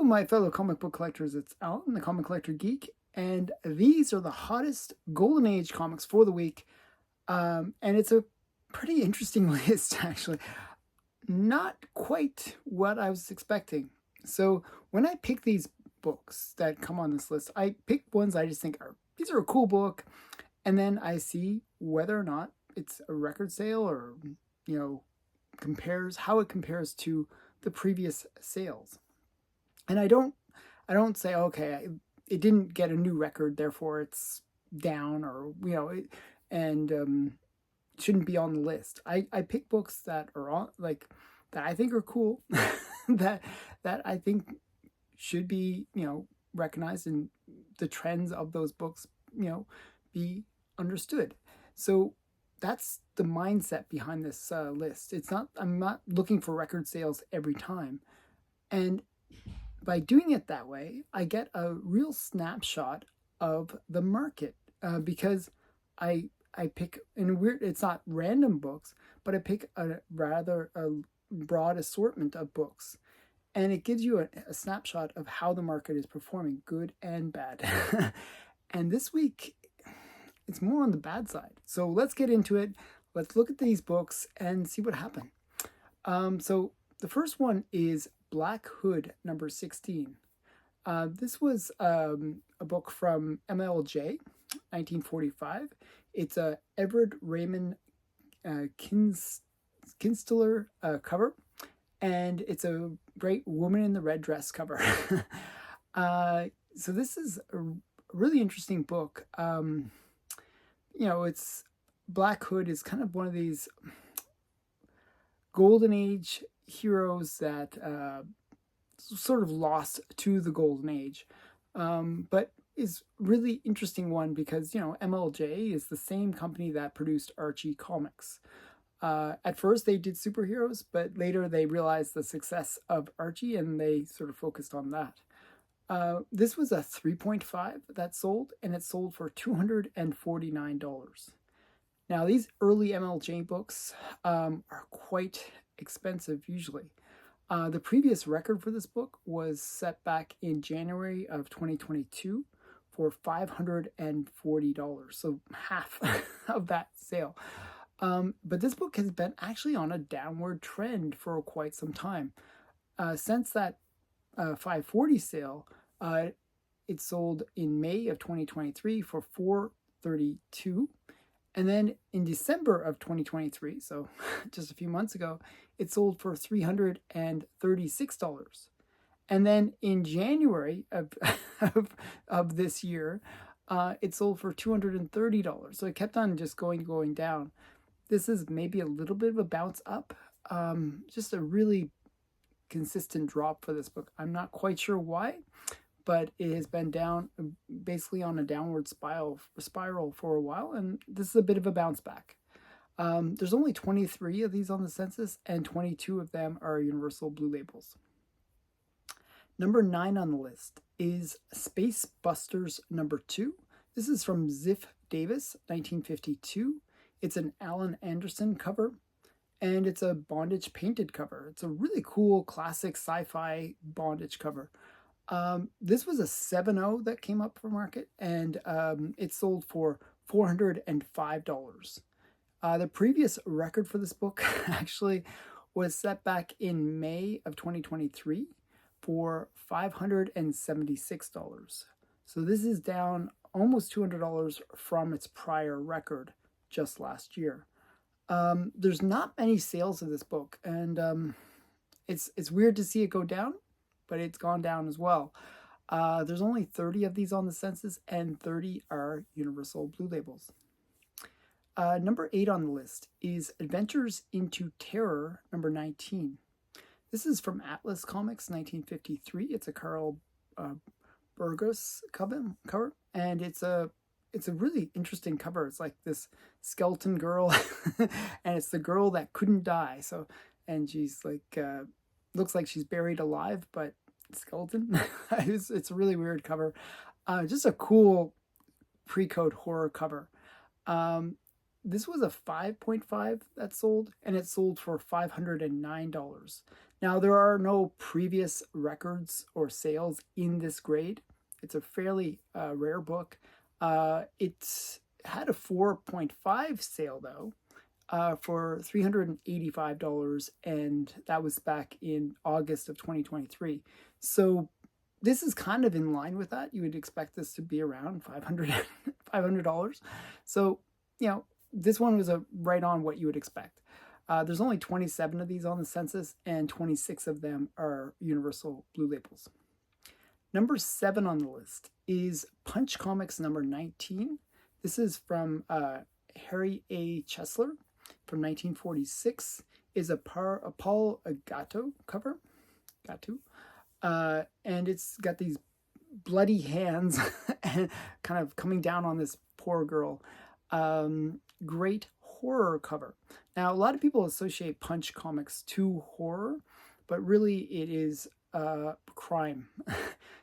my fellow comic book collectors. It's Alan, the Comic Collector Geek, and these are the hottest Golden Age comics for the week. And it's a pretty interesting list, actually. Not quite what I was expecting. So when I pick these books that come on this list, I pick ones I just think these are a cool book, and then I see whether or not it's a record sale or compares how it compares to the previous sales. And I don't say, okay, it didn't get a new record, therefore it's down, or and shouldn't be on the list. I pick books that are on, like, that I think are cool, that I think should be recognized, and the trends of those books be understood. So that's the mindset behind this list. I'm not looking for record sales every time, and by doing it that way, I get a real snapshot of the market, because I pick in a weird. It's not random books, but I pick a rather broad assortment of books, and it gives you a snapshot of how the market is performing, good and bad. And this week, it's more on the bad side. So let's get into it. Let's look at these books and see what happened. So the first one is Black Hood number 16. This was a book from MLJ, 1945. It's a Everett Raymond Kinstler cover, and it's a great Woman in the Red Dress cover. So this is a really interesting book. It's Black Hood is kind of one of these Golden Age heroes that sort of lost to the Golden Age, but is really interesting one because MLJ is the same company that produced Archie comics. At first they did superheroes, but later they realized the success of Archie and they sort of focused on that. This was a 3.5 that sold, and it sold for $249. Now, these early MLJ books are quite expensive usually. The previous record for this book was set back in January of 2022 for $540, so half of that sale. But this book has been actually on a downward trend for quite some time. Since that 540 sale, it sold in May of 2023 for $432. And then in December of 2023, so just a few months ago, it sold for $336. And then in January of this year, it sold for $230. So it kept on just going down. This is maybe a little bit of a bounce up, just a really consistent drop for this book. I'm not quite sure why, but it has been down, basically on a downward spiral for a while, and this is a bit of a bounce back. There's only 23 of these on the census, and 22 of them are Universal Blue Labels. Number 9 on the list is Space Busters number 2. This is from Ziff Davis, 1952. It's an Alan Anderson cover, and it's a bondage painted cover. It's a really cool classic sci-fi bondage cover. This was a 7.0 that came up for market, and it sold for $405. The previous record for this book actually was set back in May of 2023 for $576. So this is down almost $200 from its prior record just last year. There's not many sales of this book, and it's weird to see it go down, but it's gone down as well. There's only 30 of these on the census, and 30 are Universal Blue Labels. Number 8 on the list is Adventures into Terror number 19. This is from Atlas Comics, 1953. It's a Carl Burgos cover, and it's a really interesting cover. It's like this skeleton girl, and it's the girl that couldn't die. So, and she's like, looks like she's buried alive, but skeleton. It's a really weird cover. Just a cool pre-code horror cover. This was a 5.5 that sold, and it sold for $509. Now, there are no previous records or sales in this grade. It's a fairly rare book. It had a 4.5 sale, though, for $385, and that was back in August of 2023. So this is kind of in line with that. You would expect this to be around $500. So, this one was right on what you would expect. There's only 27 of these on the census, and 26 of them are universal blue labels. Number 7 on the list is Punch Comics number 19. This is from Harry A. Chesler from 1946. Is a Paul Gatto cover. And it's got these bloody hands and kind of coming down on this poor girl. Great horror cover. Now, a lot of people associate Punch Comics to horror, but really it is crime.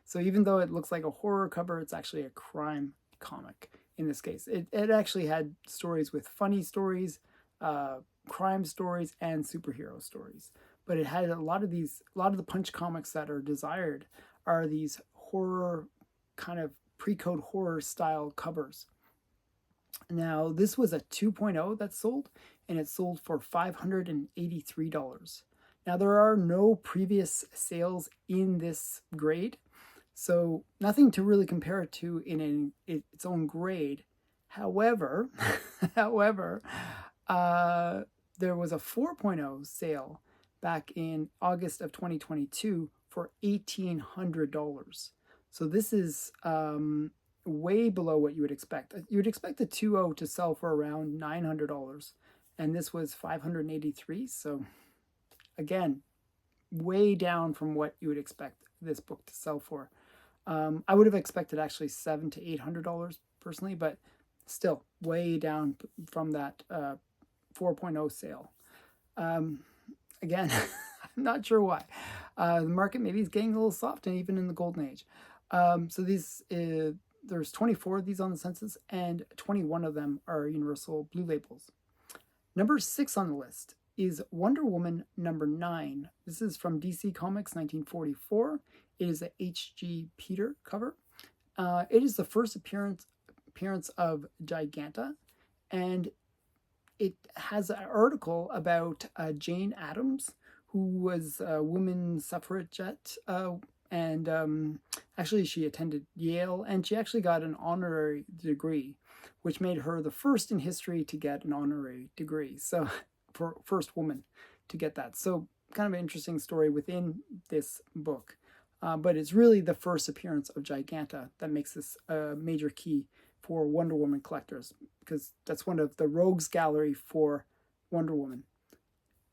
So even though it looks like a horror cover, it's actually a crime comic in this case. It actually had stories with funny stories, crime stories, and superhero stories. But it had a lot of the Punch comics that are desired are these horror, kind of pre-code horror style covers. Now, this was a 2.0 that sold, and it sold for $583. Now, there are no previous sales in this grade, so nothing to really compare it to in its own grade. However, there was a 4.0 sale back in August of 2022 for $1,800. So this is way below what you would expect. You would expect a 2.0 to sell for around $900, and this was $583. So again, way down from what you would expect this book to sell for. I would have expected actually $700 to $800 personally, but still way down from that 4.0 sale. Again, I'm not sure why. The market maybe is getting a little soft, and even in the golden age. So there's 24 of these on the census, and 21 of them are universal blue labels. Number 6 on the list is Wonder Woman number 9. This is from DC Comics 1944. It is a H.G. Peter cover. It is the first appearance of Giganta, and it has an article about Jane Addams, who was a woman suffragette, and actually she attended Yale, and she actually got an honorary degree, which made her the first in history to get an honorary degree. So, for first woman to get that. So, kind of an interesting story within this book. But it's really the first appearance of Giganta that makes this a major key for Wonder Woman collectors, because that's one of the rogues gallery for Wonder Woman.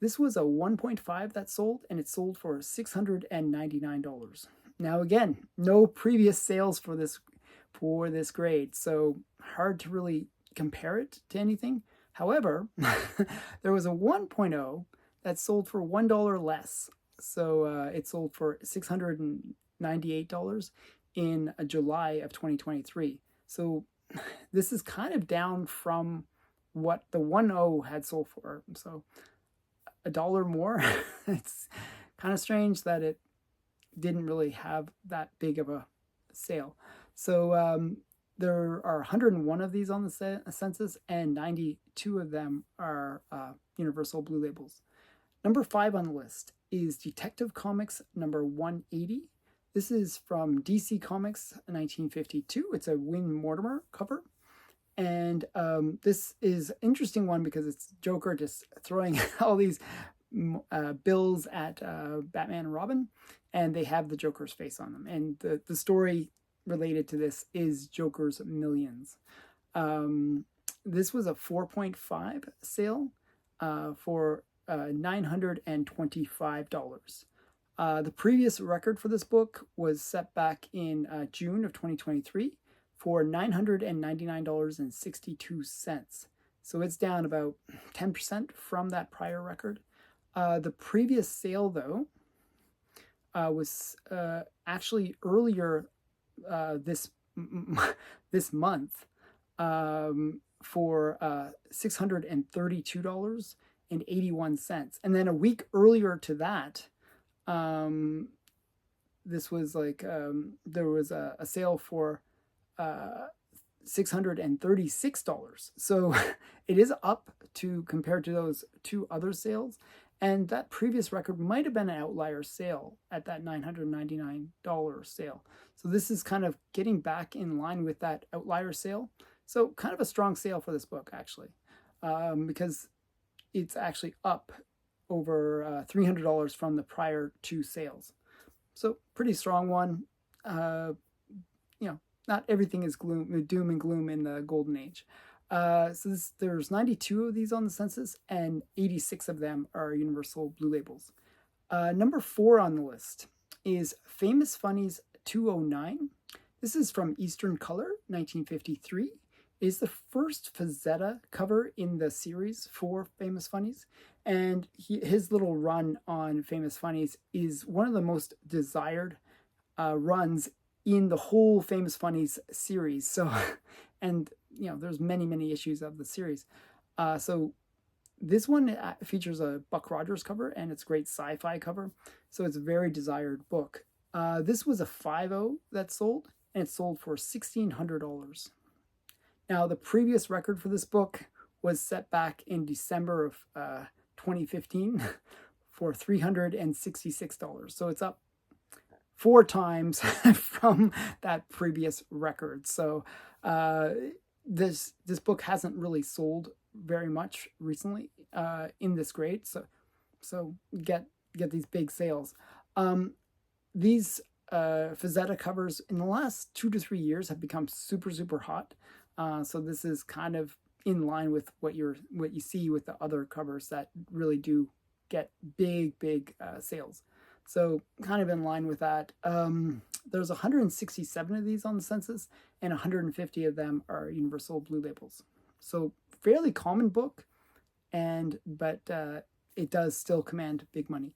This was a 1.5 that sold, and it sold for $699. Now again, no previous sales for this grade, so hard to really compare it to anything. However, there was a 1.0 that sold for $1 less. So it sold for $698 in July of 2023. So this is kind of down from what the 1.0 had sold for. So $1 more. It's kind of strange that it didn't really have that big of a sale. So there are 101 of these on the census, and 92 of them are universal blue labels. Number 5 on the list is Detective Comics number 180. This is from DC Comics 1952. It's a Win Mortimer cover. And this is an interesting one because it's Joker just throwing all these bills at Batman and Robin, and they have the Joker's face on them. And the story related to this is Joker's Millions. This was a 4.5 sale for $925. The previous record for this book was set back in June of 2023 for $999.62. So it's down about 10% from that prior record. The previous sale, though, was actually earlier this month for $632.81. And then a week earlier to that, This was like there was a sale for uh, $636. So it is up to compared to those two other sales. And that previous record might have been an outlier sale at that $999 sale. So this is kind of getting back in line with that outlier sale. So kind of a strong sale for this book, actually, because it's actually up over $300 from the prior two sales. So pretty strong one. You know, not everything is doom and gloom in the golden age. There's 92 of these on the census, and 86 of them are universal blue labels. Number 4 on the list is Famous Funnies 209. This is from Eastern Color, 1953. It is the first Fazetta cover in the series for Famous Funnies, and his little run on Famous Funnies is one of the most desired runs in the whole Famous Funnies series. So, and there's many issues of the series. So this one features a Buck Rogers cover, and it's a great sci-fi cover. So it's a very desired book. This was a 5.0 that sold, and it sold for $1,600. Now, the previous record for this book was set back in December of 2015 for $366. So it's up 4 times from that previous record. So this book hasn't really sold very much recently in this grade. So get these big sales. These Fazetta covers in the last 2 to 3 years have become super hot. So this is kind of in line with what you see with the other covers that really do get big sales. So kind of in line with that. There's 167 of these on the census, and 150 of them are universal blue labels. So fairly common book, but it does still command big money.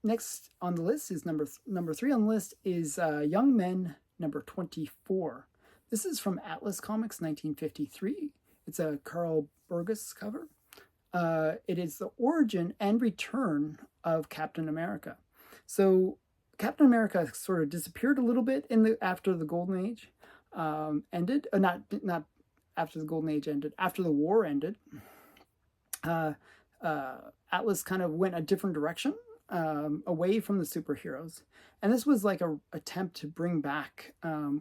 Next on the list is number 3 on the list is Young Men number 24. This is from Atlas Comics, 1953. It's a Carl Burgos cover. It is the origin and return of Captain America. So Captain America sort of disappeared a little bit after the Golden Age ended. Not after the Golden Age ended. After the war ended, Atlas kind of went a different direction, away from the superheroes. And this was like an attempt to bring back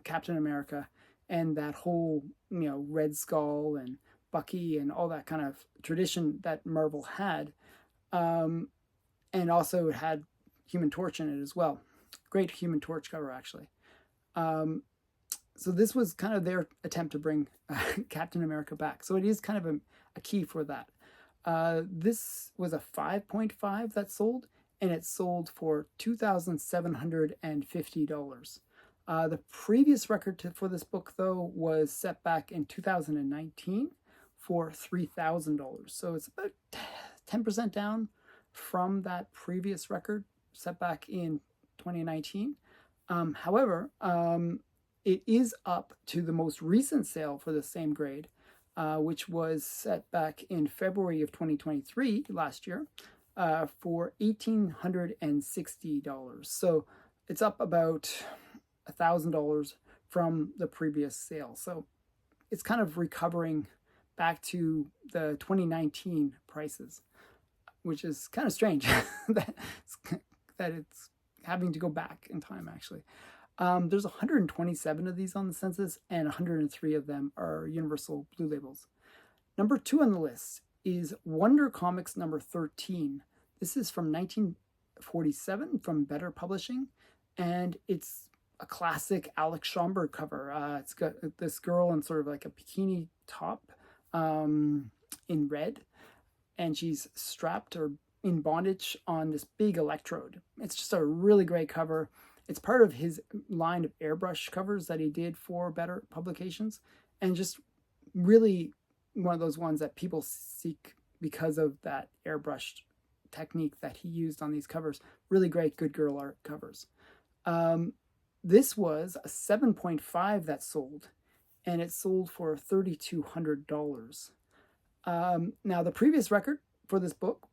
Captain America and that whole, Red Skull and Bucky and all that kind of tradition that Marvel had. And also it had Human Torch in it as well. Great Human Torch cover, actually. So this was kind of their attempt to bring Captain America back. So it is kind of a key for that. This was a 5.5 that sold, and it sold for $2,750. The previous record for this book, though, was set back in 2019 for $3,000. So it's about 10% down from that previous record set back in 2019. However, it is up to the most recent sale for the same grade, which was set back in February of 2023, last year, for $1,860. So it's up about $1,000 from the previous sale. So it's kind of recovering back to the 2019 prices, which is kind of strange that it's having to go back in time, actually. There's 127 of these on the census, and 103 of them are universal blue labels. Number 2 on the list is Wonder Comics number 13. This is from 1947 from Better Publishing, and it's a classic Alex Schomburg cover. It's got this girl in sort of like a bikini top in red, and she's strapped or in bondage on this big electrode. It's just a really great cover. It's part of his line of airbrush covers that he did for Better Publications, and just really one of those ones that people seek because of that airbrushed technique that he used on these covers. Really great good girl art covers. This was a 7.5 that sold, and it sold for $3,200. Now, the previous record for this book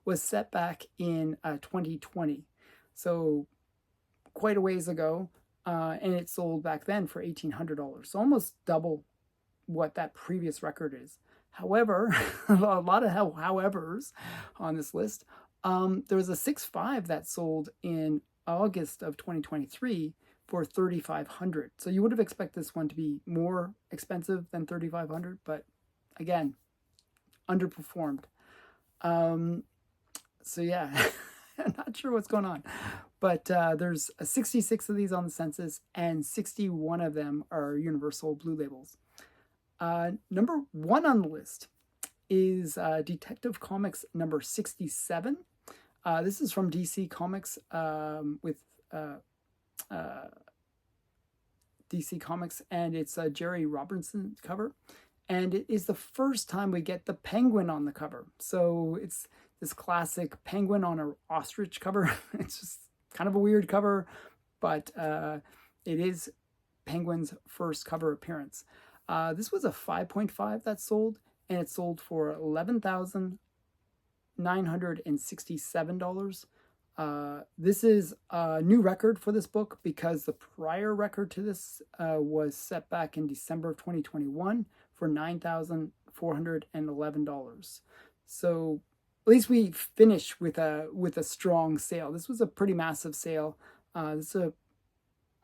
was set back in 2020. So quite a ways ago. And it sold back then for $1,800. So almost double what that previous record is. However, a lot of howevers on this list. There was a 6.5 that sold in August of 2023 for $3,500. So you would have expected this one to be more expensive than $3,500, but again, underperformed. So yeah, I'm not sure what's going on, but there's 66 of these on the census, and 61 of them are Universal Blue Labels. Number 1 on the list is Detective Comics number 67. This is from DC Comics with DC Comics, and it's a Jerry Robinson cover. And it is the first time we get the penguin on the cover. So it's this classic penguin on an ostrich cover. It's just kind of a weird cover, but it is Penguin's first cover appearance. This was a 5.5 that sold, and it sold for $11,967. This is a new record for this book because the prior record to this was set back in December of 2021 for $9,411. So at least we finished with a strong sale. This was a pretty massive sale. This is a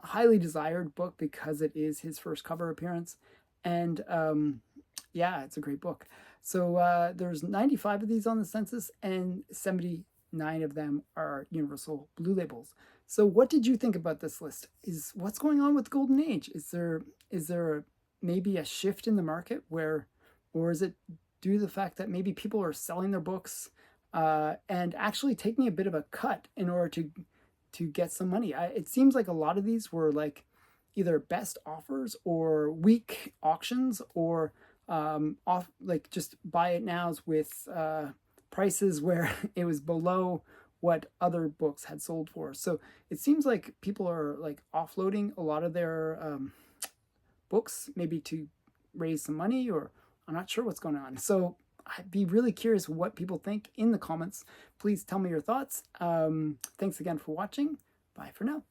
highly desired book because it is his first cover appearance, and yeah, it's a great book. So there's 95 of these on the census, and 79 of them are Universal Blue Labels. So what did you think about this list? What's going on with Golden Age? Is there maybe a shift in the market or is it due to the fact that maybe people are selling their books and actually taking a bit of a cut in order to get some money? It seems like a lot of these were like either best offers or weak auctions, or off, like just buy it nows with prices where it was below what other books had sold for. So it seems like people are like offloading a lot of their books, maybe to raise some money, or I'm not sure what's going on. So I'd be really curious what people think in the comments. Please tell me your thoughts. Thanks again for watching. Bye for now.